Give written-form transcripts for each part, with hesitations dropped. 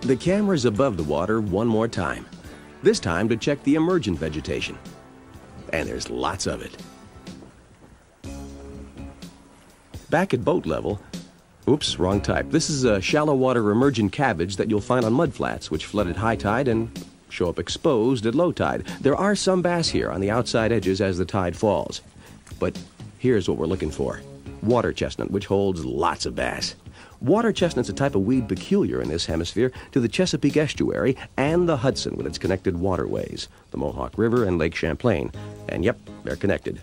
The camera's above the water one more time. This time to check the emergent vegetation. And there's lots of it. Back at boat level, oops, wrong type. This is a shallow water emergent cabbage that you'll find on mudflats, which flood at high tide and show up exposed at low tide. There are some bass here on the outside edges as the tide falls. But here's what we're looking for. Water chestnut, which holds lots of bass. Water chestnut's a type of weed peculiar in this hemisphere to the Chesapeake estuary and the Hudson with its connected waterways, the Mohawk River and Lake Champlain. And yep, they're connected.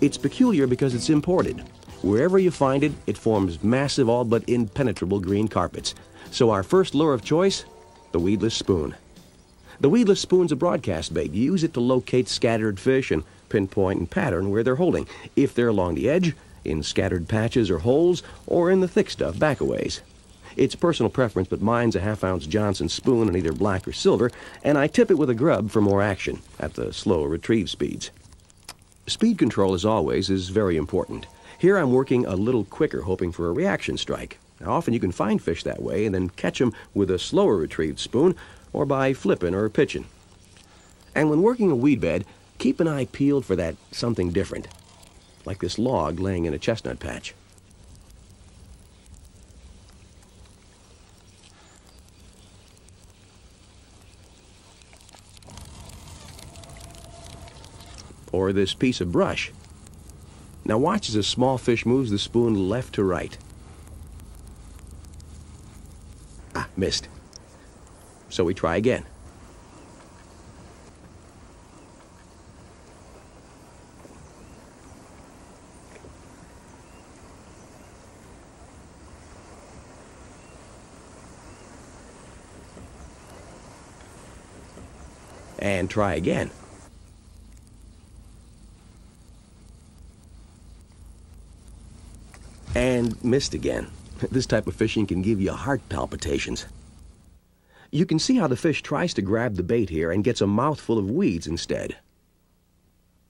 It's peculiar because it's imported. Wherever you find it, it forms massive, all but impenetrable green carpets. So our first lure of choice, the weedless spoon. The weedless spoon's a broadcast bait. You use it to locate scattered fish and pinpoint and pattern where they're holding, if they're along the edge, in scattered patches or holes, or in the thick stuff back a ways. It's personal preference, but mine's a half-ounce Johnson spoon in either black or silver, and I tip it with a grub for more action at the slow retrieve speeds. Speed control, as always, is very important. Here I'm working a little quicker, hoping for a reaction strike. Now, often you can find fish that way and then catch them with a slower retrieved spoon or by flipping or pitching. And when working a weed bed, keep an eye peeled for that something different, like this log laying in a chestnut patch. Or this piece of brush. Now watch as a small fish moves the spoon left to right. Ah, missed. So we try again. And try again. And missed again. This type of fishing can give you heart palpitations. You can see how the fish tries to grab the bait here and gets a mouthful of weeds instead.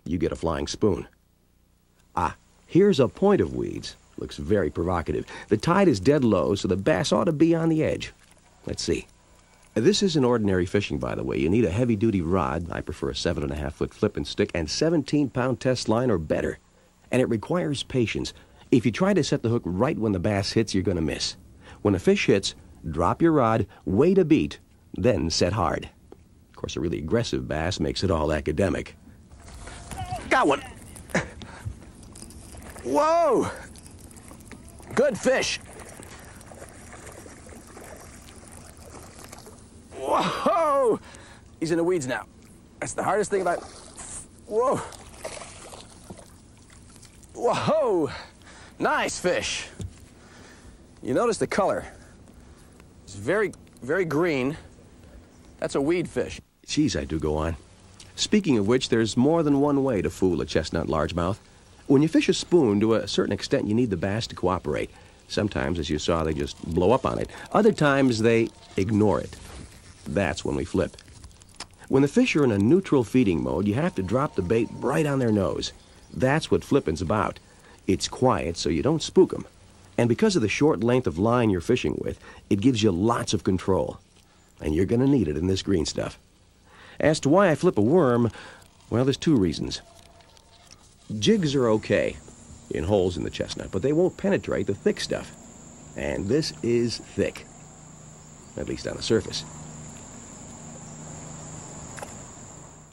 You get a flying spoon. Ah, here's a point of weeds. Looks very provocative. The tide is dead low, so the bass ought to be on the edge. Let's see. This isn't ordinary fishing, by the way. You need a heavy-duty rod. I prefer a 7.5-foot flipping stick and 17-pound test line or better. And it requires patience. If you try to set the hook right when the bass hits, you're going to miss. When a fish hits, drop your rod, wait a beat, then set hard. Of course, a really aggressive bass makes it all academic. Got one! Whoa! Good fish! Whoa! He's in the weeds now. That's the hardest thing about... Whoa! Whoa! Nice fish. You notice the color. It's very, very green. That's a weed fish. Geez, I do go on. Speaking of which, there's more than one way to fool a chestnut largemouth. When you fish a spoon, to a certain extent, you need the bass to cooperate. Sometimes, as you saw, they just blow up on it. Other times, they ignore it. That's when we flip. When the fish are in a neutral feeding mode, you have to drop the bait right on their nose. That's what flipping's about. It's quiet, so you don't spook them. And because of the short length of line you're fishing with, it gives you lots of control. And you're going to need it in this green stuff. As to why I flip a worm, well, there's two reasons. Jigs are okay in holes in the chestnut, but they won't penetrate the thick stuff. And this is thick, at least on the surface.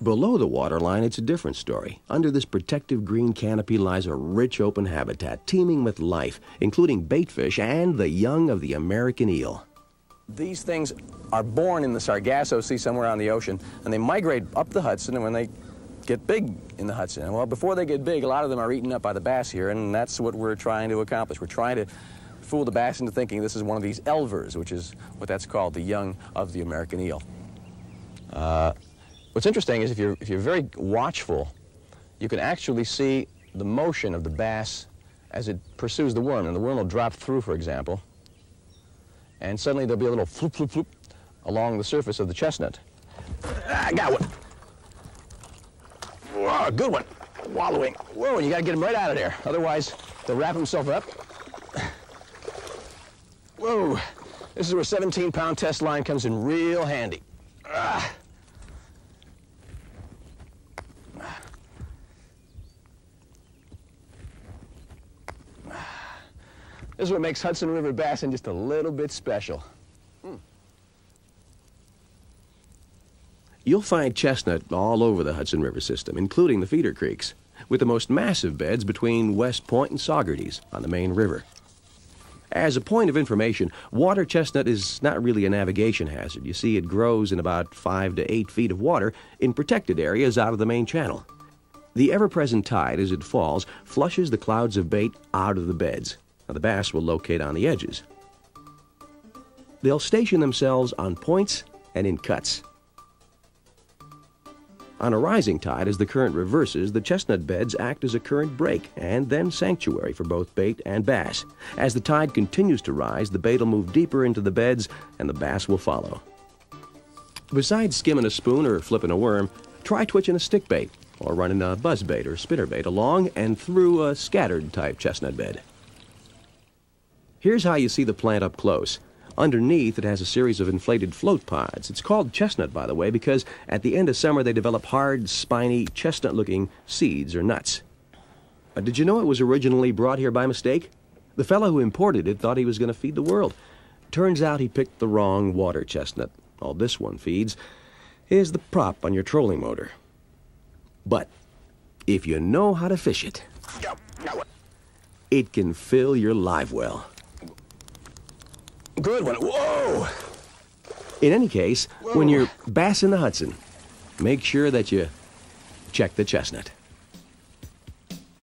Below the waterline, it's a different story. Under this protective green canopy lies a rich open habitat teeming with life, including baitfish and the young of the American eel. These things are born in the Sargasso Sea somewhere on the ocean, and they migrate up the Hudson, and when they get big in the Hudson, and well, before they get big, a lot of them are eaten up by the bass here, and that's what we're trying to accomplish. We're trying to fool the bass into thinking this is one of these elvers, which is what that's called, the young of the American eel. What's interesting is if you're very watchful, you can actually see the motion of the bass as it pursues the worm. And the worm will drop through, for example, and suddenly there'll be a little floop, floop, floop along the surface of the chestnut. I got one. Whoa, good one. Wallowing. Whoa, you got to get him right out of there. Otherwise, they'll wrap himself up. Whoa, This is where 17-pound test line comes in real handy. This is what makes Hudson River bassing just a little bit special. You'll find chestnut all over the Hudson River system, including the feeder creeks, with the most massive beds between West Point and Saugerties on the main river. As a point of information, water chestnut is not really a navigation hazard. You see, it grows in about 5 to 8 feet of water in protected areas out of the main channel. The ever-present tide, as it falls, flushes the clouds of bait out of the beds. Now, the bass will locate on the edges. They'll station themselves on points and in cuts. On a rising tide, as the current reverses, the chestnut beds act as a current break and then sanctuary for both bait and bass. As the tide continues to rise, the bait will move deeper into the beds and the bass will follow. Besides skimming a spoon or flipping a worm, try twitching a stick bait or running a buzz bait or spinner bait along and through a scattered type chestnut bed. Here's how you see the plant up close. Underneath, it has a series of inflated float pods. It's called chestnut, by the way, because at the end of summer they develop hard, spiny, chestnut-looking seeds or nuts. Did you know it was originally brought here by mistake? The fellow who imported it thought he was going to feed the world. Turns out he picked the wrong water chestnut. All this one feeds is the prop on your trolling motor. But if you know how to fish it, it can fill your live well. Good one. Whoa! In any case, when you're bassing the Hudson, make sure that you check the chestnut.